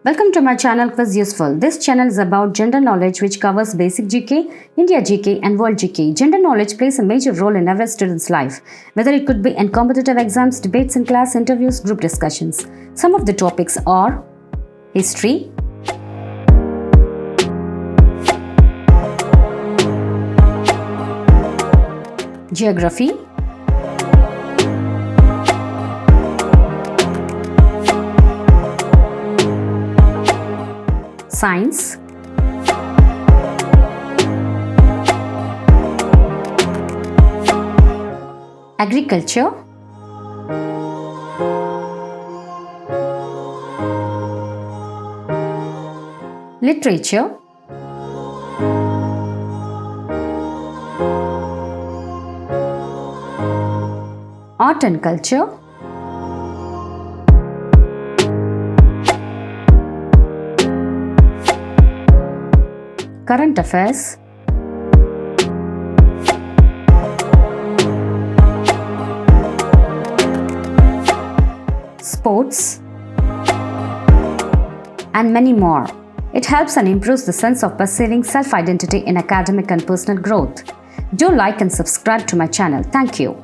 Welcome to my channel Quiz Useful. This channel is about general knowledge which covers basic GK, India GK and World GK. General knowledge plays a major role in every student's life, whether it could be in competitive exams, debates in class, interviews, group discussions. Some of the topics are history, geography, science, agriculture, literature, art and culture, current affairs, sports, and many more. It helps and improves the sense of perceiving self-identity in academic and personal growth. Do like and subscribe to my channel. Thank you.